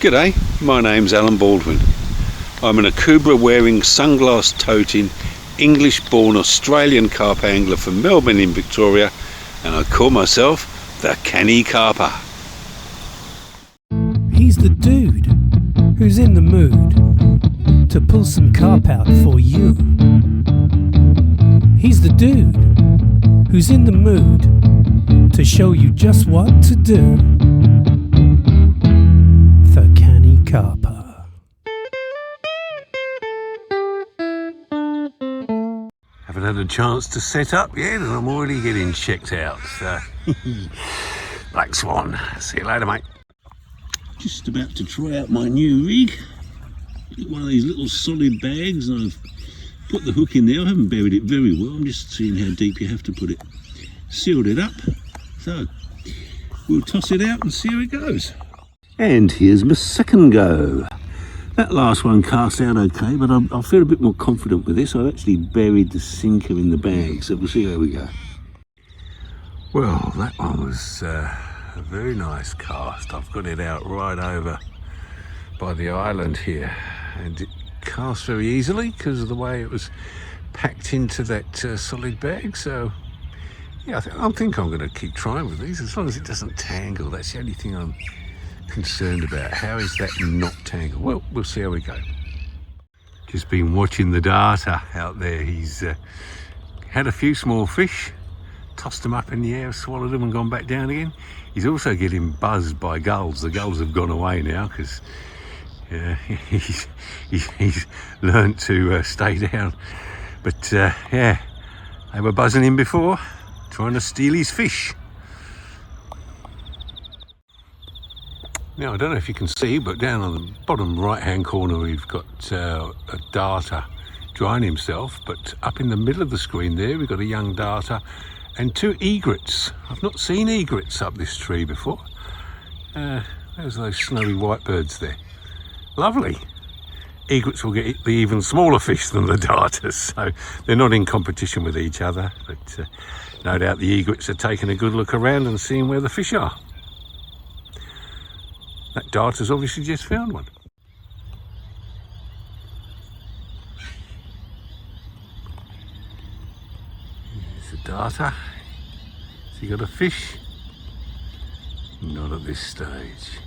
G'day, my name's Alan Baldwin. I'm an Akubra wearing, sunglass toting, English born Australian carp angler from Melbourne in Victoria, and I call myself the Canny Carper. He's the dude who's in the mood to pull some carp out for you. He's the dude who's in the mood to show you just what to do. The Canny Carper. Haven't had a chance to set up yet, and I'm already getting checked out. So, Black Swan. See you later, mate. Just about to try out my new rig. One of these little solid bags, and I've put the hook in there. I haven't buried it very well. I'm just seeing how deep you have to put it. Sealed it up. So we'll toss it out and see how it goes. And here's my second go. That last one cast out okay, but I feel a bit more confident with this. I've actually buried the sinker in the bag, so we'll see how we go. Well, that one was a very nice cast. I've got it out right over by the island here, and it cast very easily because of the way it was packed into that solid bag. So yeah, I think I'm going to keep trying with these as long as it doesn't tangle. That's the only thing I'm concerned about. How is that not tangled? Well, we'll see how we go. Just been watching the darter out there. He's had a few small fish, tossed them up in the air, swallowed them and gone back down again. He's also getting buzzed by gulls. The gulls have gone away now because he's learnt to stay down. But yeah, they were buzzing him before, trying to steal his fish. Now, I don't know if you can see, but down on the bottom right-hand corner, we've got a darter drying himself. But up in the middle of the screen there, we've got a young darter and two egrets. I've not seen egrets up this tree before. There's those snowy white birds there. Lovely. Egrets will get the even smaller fish than the darters, so they're not in competition with each other. But no doubt the egrets are taking a good look around and seeing where the fish are. That darter's obviously just found one. There's the darter. Has he got a fish? Not at this stage.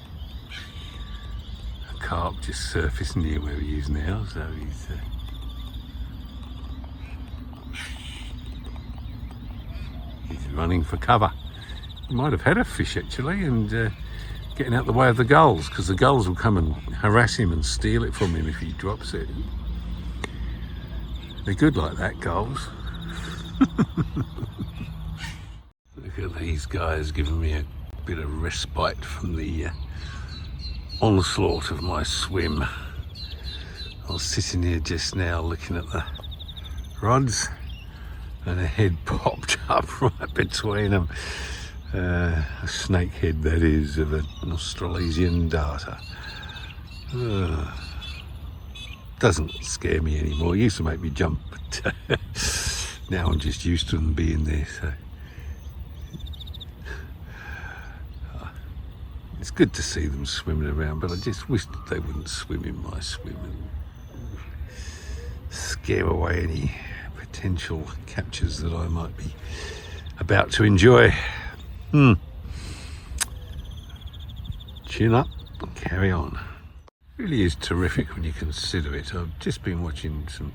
A carp just surfaced near where he is now, so he's running for cover. He might have had a fish actually, and getting out the way of the gulls, because the gulls will come and harass him and steal it from him if he drops it. They're good like that, gulls. Look at these guys giving me a bit of respite from the onslaught of my swim. I was sitting here just now looking at the rods, and a head popped up right between them. A snake head, that is, of an Australasian darter. Doesn't scare me anymore. It used to make me jump, but now I'm just used to them being there. So it's good to see them swimming around, but I just wish that they wouldn't swim in my swim and scare away any potential captures that I might be about to enjoy. Chin up and carry on. It really is terrific when you consider it. I've just been watching some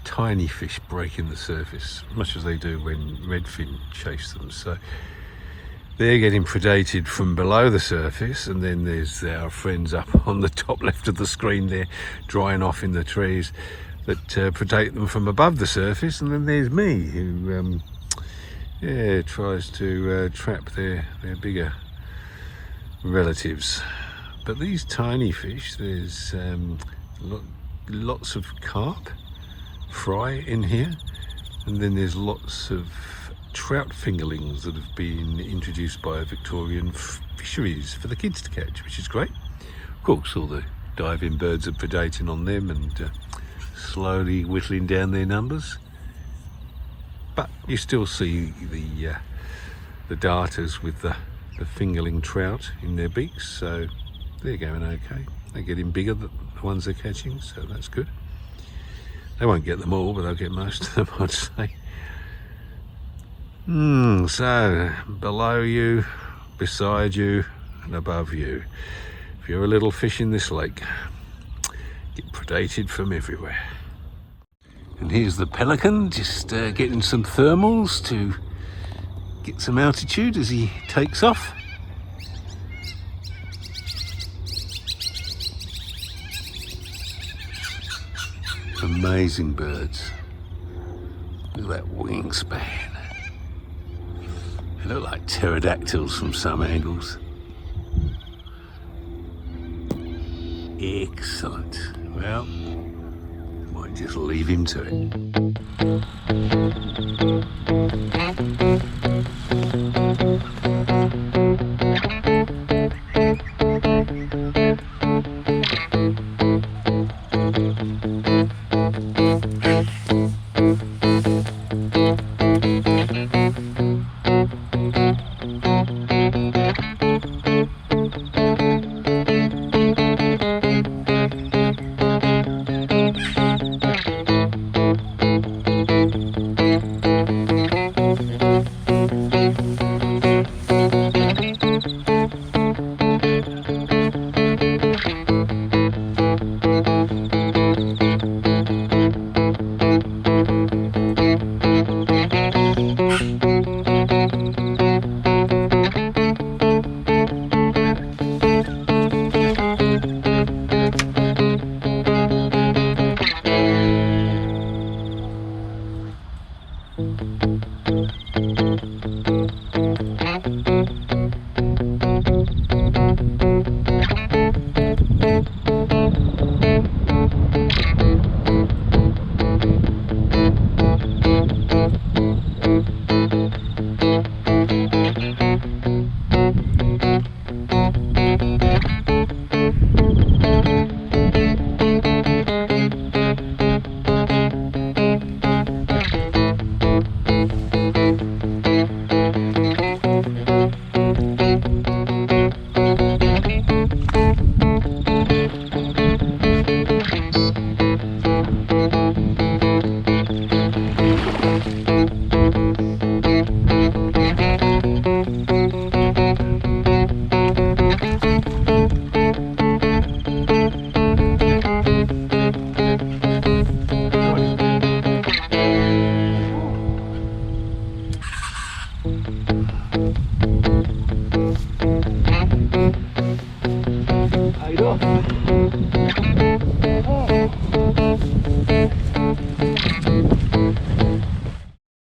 tiny fish breaking the surface, much as they do when redfin chase them. So they're getting predated from below the surface, and then there's our friends up on the top left of the screen there, drying off in the trees, that predate them from above the surface. And then there's me, who tries to trap their bigger relatives. But these tiny fish, there's lots of carp, fry in here, and then there's lots of trout fingerlings that have been introduced by Victorian fisheries for the kids to catch, which is great. Of course, all the diving birds are predating on them and slowly whittling down their numbers. But you still see the darters with the fingerling trout in their beaks, so they're going okay. They're getting bigger, the ones they're catching, so that's good. They won't get them all, but they'll get most of them, I'd say. So, below you, beside you, and above you. If you're a little fish in this lake, get predated from everywhere. And here's the pelican, just getting some thermals to get some altitude as he takes off. Amazing birds. Look at that wingspan. They look like pterodactyls from some angles. Excellent. Well, might just leave him to it.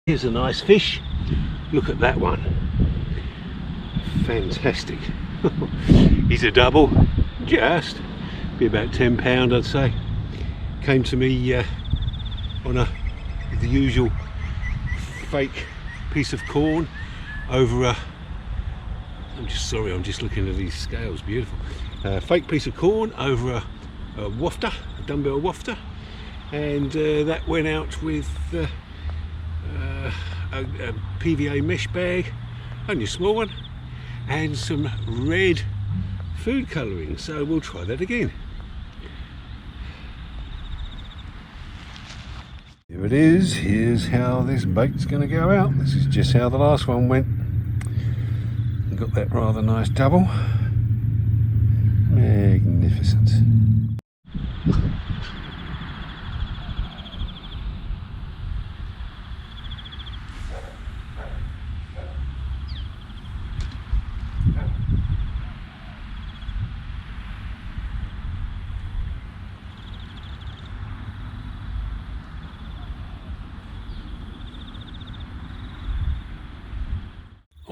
Here's a nice fish. Look at that one. Fantastic. He's a double, just be about £10 I'd say. Came to me on the usual fake piece of corn over a, I'm just looking at these scales, beautiful. Fake piece of corn over a wafter, a dumbbell wafter, and that went out with a PVA mesh bag, only a small one, and some red food colouring, so we'll try that again. Here it is. Here's how this bait's going to go out. This is just how the last one went. Got that rather nice double. Magnificent.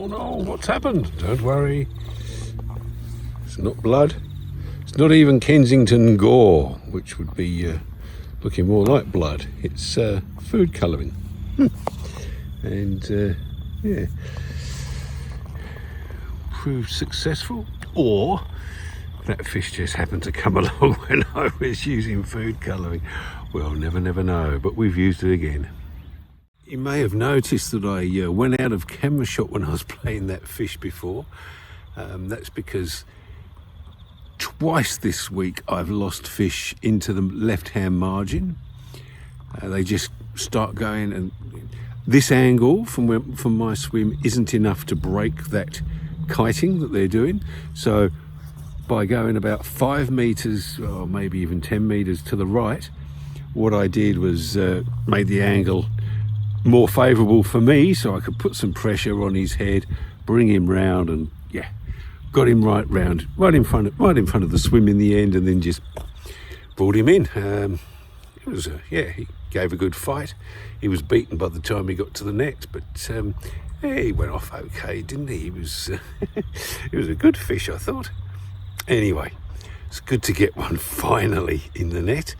Oh no, what's happened? Don't worry. It's not blood. It's not even Kensington gore, which would be looking more like blood. It's food colouring. And yeah, proved successful. Or that fish just happened to come along when I was using food colouring. Well, never know, but we've used it again. You may have noticed that I went out of camera shot when I was playing that fish before. That's because twice this week I've lost fish into the left-hand margin. They just start going, and this angle from my swim isn't enough to break that kiting that they're doing. So by going about 5 meters, or maybe even 10 meters to the right, what I did was made the angle more favourable for me, so I could put some pressure on his head, bring him round, and yeah, got him right in front of the swim in the end, and then just brought him in. It was he gave a good fight. He was beaten by the time he got to the net, but he went off okay, didn't he? He was it was a good fish, I thought. Anyway, it's good to get one finally in the net.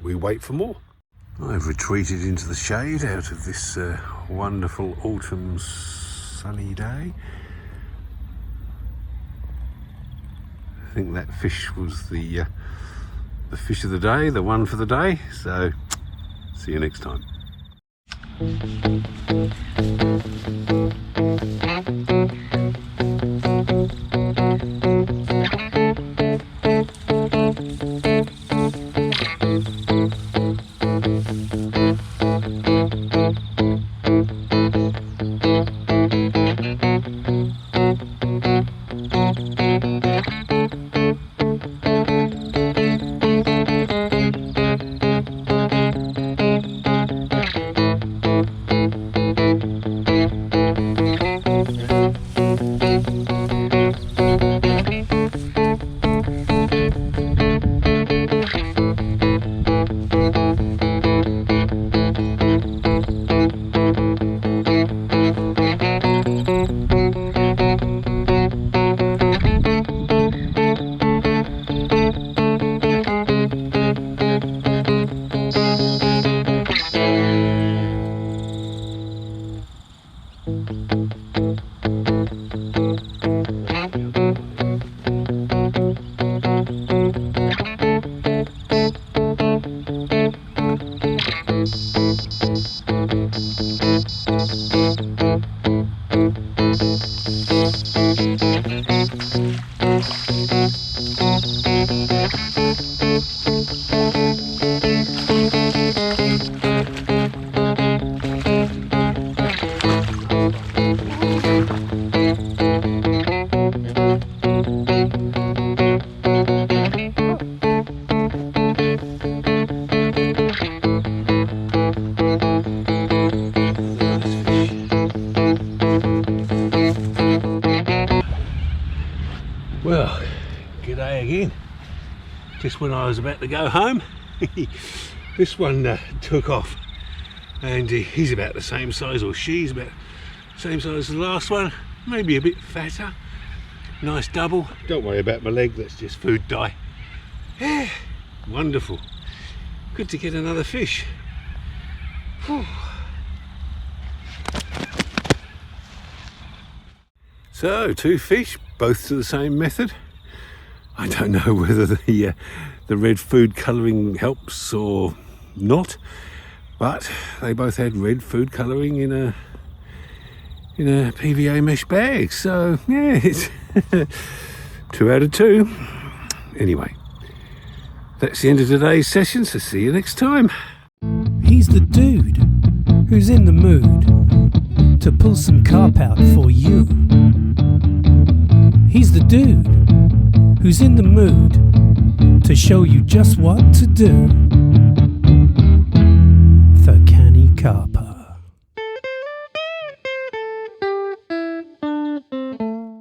We wait for more. I've retreated into the shade out of this wonderful autumn sunny day. I think that fish was the fish of the day, the one for the day. So, see you next time. Well, g'day again. Just when I was about to go home, this one took off, and he's about the same size, or she's about the same size as the last one, maybe a bit fatter. Nice double. Don't worry about my leg, that's just food dye. Yeah, wonderful. Good to get another fish. Whew. So, 2 fish, both to the same method. I don't know whether the red food colouring helps or not, but they both had red food colouring in a PVA mesh bag. So yeah, it's 2 out of 2. Anyway, that's the end of today's session, so see you next time. He's the dude who's in the mood to pull some carp out for you. He's the dude who's in the mood to show you just what to do.